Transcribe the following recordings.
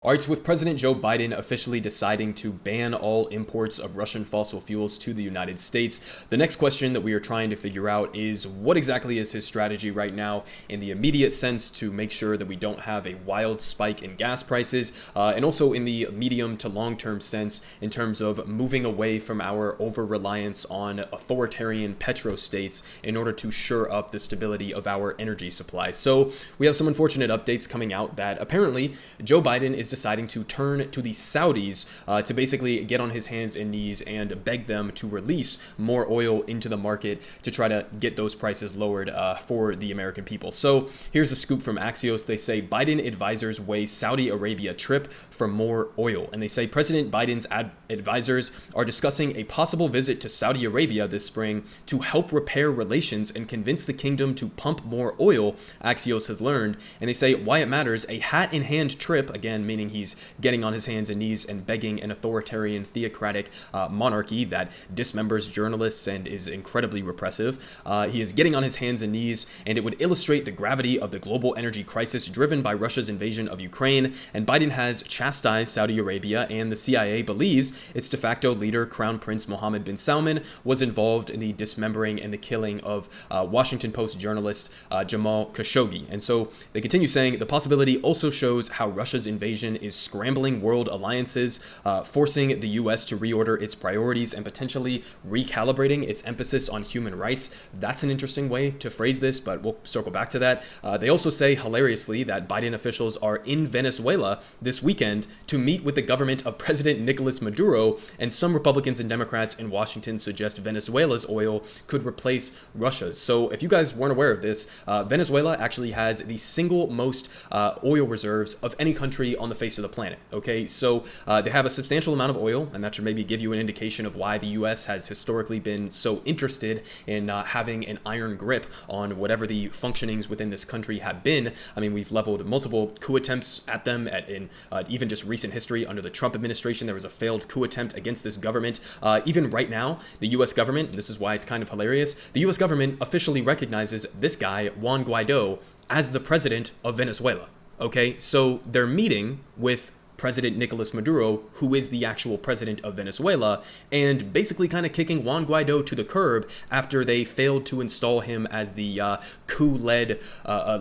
All right, so with President Joe Biden officially deciding to ban all imports of Russian fossil fuels to the United States, the next question that we are trying to figure out is what exactly is his strategy right now in the immediate sense to make sure that we don't have a wild spike in gas prices, and also in the medium to long-term sense in terms of moving away from our over-reliance on authoritarian petrostates in order to shore up the stability of our energy supply. So we have some unfortunate updates coming out that apparently Joe Biden is deciding to turn to the Saudis to basically get on his hands and knees and beg them to release more oil into the market to try to get those prices lowered for the American people. So here's a scoop from Axios. They say Biden advisors weigh Saudi Arabia trip for more oil. And they say President Biden's advisors are discussing a possible visit to Saudi Arabia this spring to help repair relations and convince the kingdom to pump more oil, Axios has learned. And they say why it matters, a hat-in-hand trip, again, meaning he's getting on his hands and knees and begging an authoritarian theocratic monarchy that dismembers journalists and is incredibly repressive. He is getting on his hands and knees, and it would illustrate the gravity of the global energy crisis driven by Russia's invasion of Ukraine. And Biden has chastised Saudi Arabia, and the CIA believes its de facto leader, Crown Prince Mohammed bin Salman, was involved in the dismembering and the killing of Washington Post journalist Jamal Khashoggi. And so they continue saying the possibility also shows how Russia's invasion is scrambling world alliances, forcing the U.S. to reorder its priorities and potentially recalibrating its emphasis on human rights. That's an interesting way to phrase this, but we'll circle back to that. They also say, hilariously, that Biden officials are in Venezuela this weekend to meet with the government of President Nicolas Maduro, and some Republicans and Democrats in Washington suggest Venezuela's oil could replace Russia's. So if you guys weren't aware of this, Venezuela actually has the single most oil reserves of any country on the face of the planet. Okay, so they have a substantial amount of oil, and that should maybe give you an indication of why the U.S. has historically been so interested in having an iron grip on whatever the functionings within this country have been. I mean, we've leveled multiple coup attempts at them in even just recent history. Under the Trump administration, there was a failed coup attempt against this government. Even right now, the U.S. government, and this is why it's kind of hilarious, the U.S. government officially recognizes this guy, Juan Guaido, as the president of Venezuela. Okay, so they're meeting with President Nicolas Maduro, who is the actual president of Venezuela, and basically kind of kicking Juan Guaido to the curb after they failed to install him as the coup-led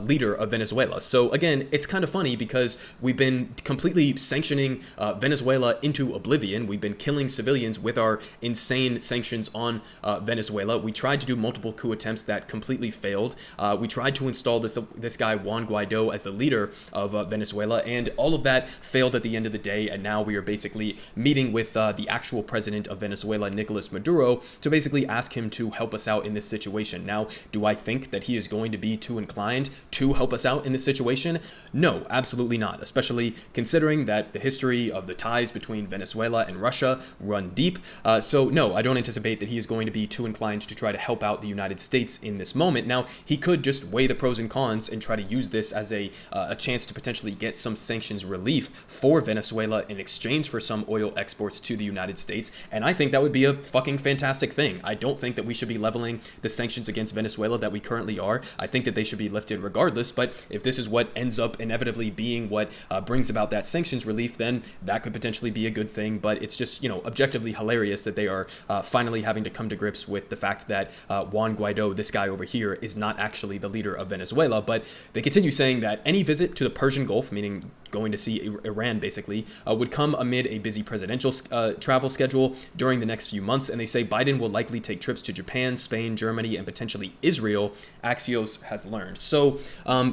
leader of Venezuela. So again, it's kind of funny because we've been completely sanctioning Venezuela into oblivion. We've been killing civilians with our insane sanctions on Venezuela. We tried to do multiple coup attempts that completely failed. We tried to install this guy Juan Guaido as the leader of Venezuela, and all of that failed at the end of the day, and now we are basically meeting with the actual president of Venezuela, Nicolas Maduro, to basically ask him to help us out in this situation. Now, do I think that he is going to be too inclined to help us out in this situation? No, absolutely not, especially considering that the history of the ties between Venezuela and Russia run deep. So no, I don't anticipate that he is going to be too inclined to try to help out the United States in this moment. Now, he could just weigh the pros and cons and try to use this as a chance to potentially get some sanctions relief for Venezuela in exchange for some oil exports to the United States, and I think that would be a fucking fantastic thing. I don't think that we should be leveling the sanctions against Venezuela that we currently are. I think that they should be lifted regardless, but if this is what ends up inevitably being what brings about that sanctions relief, then that could potentially be a good thing. But it's just, objectively hilarious that they are finally having to come to grips with the fact that Juan Guaido, this guy over here, is not actually the leader of Venezuela. But they continue saying that any visit to the Persian Gulf, meaning going to see Iran basically, would come amid a busy presidential travel schedule during the next few months. And they say Biden will likely take trips to Japan, Spain, Germany, and potentially Israel, Axios has learned. So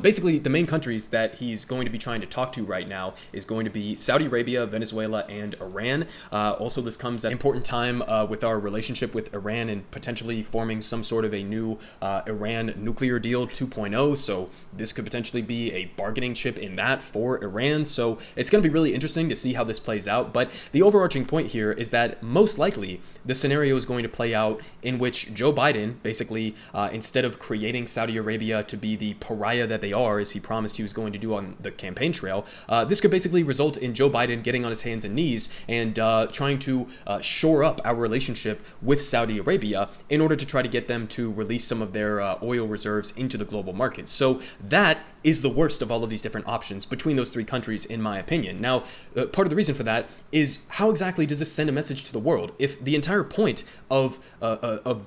basically the main countries that he's going to be trying to talk to right now is going to be Saudi Arabia, Venezuela, and Iran. Also, this comes at an important time with our relationship with Iran and potentially forming some sort of a new Iran nuclear deal 2.0. So this could potentially be a bargaining chip in that for Iran. So it's going to be really interesting to see how this plays out. But the overarching point here is that most likely the scenario is going to play out in which Joe Biden basically, instead of creating Saudi Arabia to be the pariah that they are, as he promised he was going to do on the campaign trail, this could basically result in Joe Biden getting on his hands and knees and trying to shore up our relationship with Saudi Arabia in order to try to get them to release some of their oil reserves into the global market. So that is the worst of all of these different options between those three countries. countries, in my opinion. Now, part of the reason for that is how exactly does this send a message to the world? If the entire point of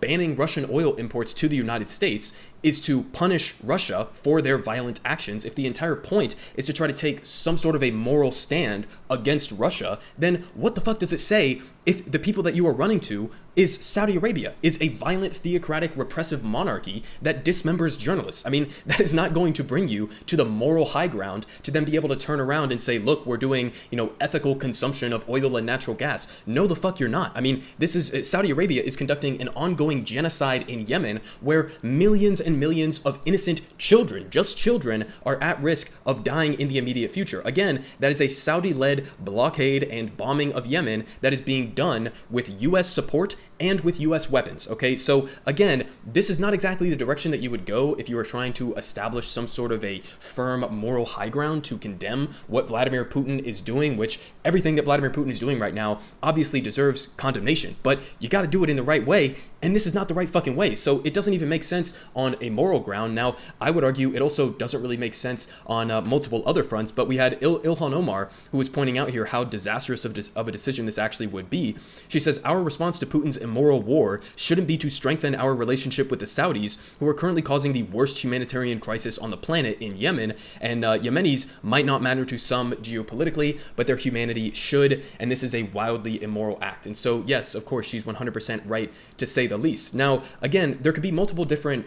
banning Russian oil imports to the United States is to punish Russia for their violent actions, if the entire point is to try to take some sort of a moral stand against Russia, then what the fuck does it say if the people that you are running to is Saudi Arabia, is a violent, theocratic, repressive monarchy that dismembers journalists? I mean, that is not going to bring you to the moral high ground to then be able to turn around and say, look, we're doing, ethical consumption of oil and natural gas. No, the fuck you're not. I mean, Saudi Arabia is conducting an ongoing genocide in Yemen where millions and millions of innocent children, just children, are at risk of dying in the immediate future. Again, that is a Saudi-led blockade and bombing of Yemen that is being done with U.S. support and with U.S. weapons, okay? So again, this is not exactly the direction that you would go if you were trying to establish some sort of a firm moral high ground to condemn what Vladimir Putin is doing, which everything that Vladimir Putin is doing right now obviously deserves condemnation, but you got to do it in the right way, and this is not the right fucking way. So it doesn't even make sense on a moral ground. Now, I would argue it also doesn't really make sense on multiple other fronts, but we had Ilhan Omar, who was pointing out here how disastrous of a decision this actually would be. She says, our response to Putin's immoral war shouldn't be to strengthen our relationship with the Saudis, who are currently causing the worst humanitarian crisis on the planet in Yemen, and Yemenis might not matter to some geopolitically, but their humanity should, and this is a wildly immoral act. And so, yes, of course, she's 100% right to say the least. Now, again, there could be multiple different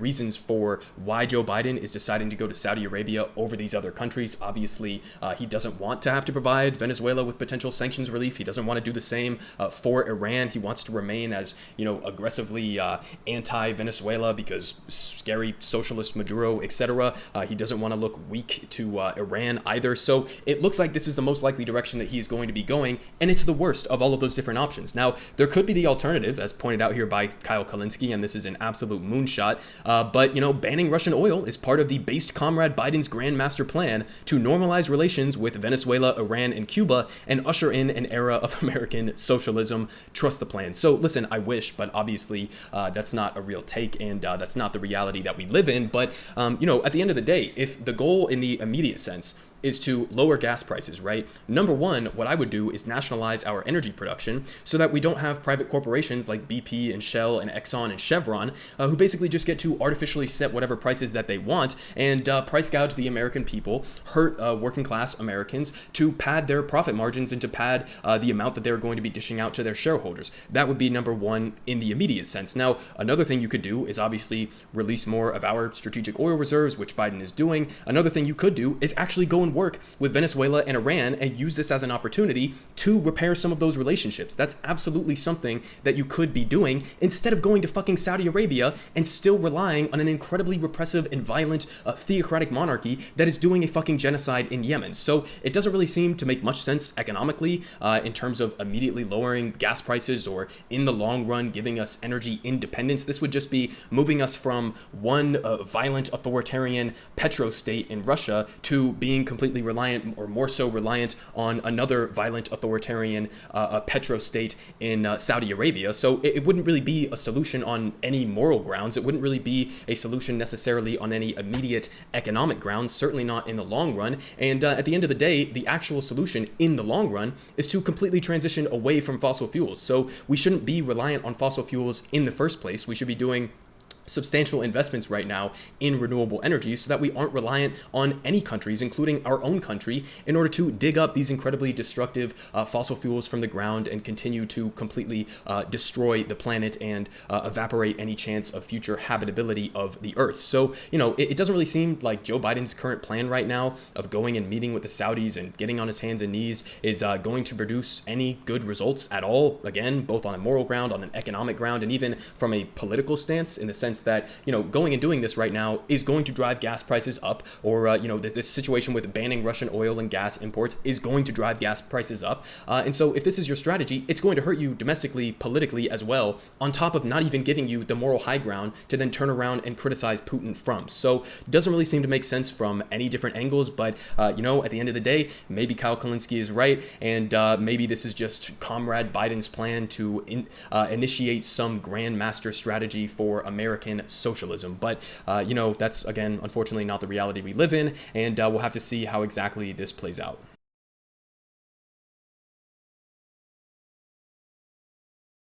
reasons for why Joe Biden is deciding to go to Saudi Arabia over these other countries. Obviously, he doesn't want to have to provide Venezuela with potential sanctions relief. He doesn't want to do the same for Iran. He wants to remain as, aggressively anti-Venezuela because scary socialist Maduro, etc. He doesn't want to look weak to Iran either. So it looks like this is the most likely direction that he's going to be going, and it's the worst of all of those different options. Now, there could be the alternative, as pointed out here by Kyle Kalinske, and this is an absolute moonshot, but, banning Russian oil is part of the based Comrade Biden's grand master plan to normalize relations with Venezuela, Iran, and Cuba, and usher in an era of American socialism. Trust the plan. So listen, I wish, but obviously that's not a real take, and that's not the reality that we live in. But, at the end of the day, if the goal in the immediate sense is to lower gas prices, right? Number one, what I would do is nationalize our energy production so that we don't have private corporations like BP and Shell and Exxon and Chevron who basically just get to artificially set whatever prices that they want and price gouge the American people, hurt working class Americans to pad their profit margins and to pad the amount that they're going to be dishing out to their shareholders. That would be number one in the immediate sense. Now, another thing you could do is obviously release more of our strategic oil reserves, which Biden is doing. Another thing you could do is actually go and work with Venezuela and Iran and use this as an opportunity to repair some of those relationships. That's absolutely something that you could be doing instead of going to fucking Saudi Arabia and still relying on an incredibly repressive and violent theocratic monarchy that is doing a fucking genocide in Yemen. So it doesn't really seem to make much sense economically in terms of immediately lowering gas prices or in the long run giving us energy independence. This would just be moving us from one violent authoritarian petrostate in Russia to being completely reliant, or more so reliant, on another violent authoritarian petrostate in Saudi Arabia. So it wouldn't really be a solution on any moral grounds. It wouldn't really be a solution necessarily on any immediate economic grounds, certainly not in the long run. And at the end of the day, the actual solution in the long run is to completely transition away from fossil fuels. So we shouldn't be reliant on fossil fuels in the first place. We should be doing substantial investments right now in renewable energy so that we aren't reliant on any countries, including our own country, in order to dig up these incredibly destructive fossil fuels from the ground and continue to completely destroy the planet and evaporate any chance of future habitability of the earth. So, it doesn't really seem like Joe Biden's current plan right now of going and meeting with the Saudis and getting on his hands and knees is going to produce any good results at all. Again, both on a moral ground, on an economic ground, and even from a political stance, in the sense that, going and doing this right now is going to drive gas prices up, or, this situation with banning Russian oil and gas imports is going to drive gas prices up. And so if this is your strategy, it's going to hurt you domestically, politically as well, on top of not even giving you the moral high ground to then turn around and criticize Putin from. So it doesn't really seem to make sense from any different angles, but, at the end of the day, maybe Kyle Kalinske is right, and maybe this is just Comrade Biden's plan to initiate some grand master strategy for American American socialism. But, that's, again, unfortunately not the reality we live in, and we'll have to see how exactly this plays out.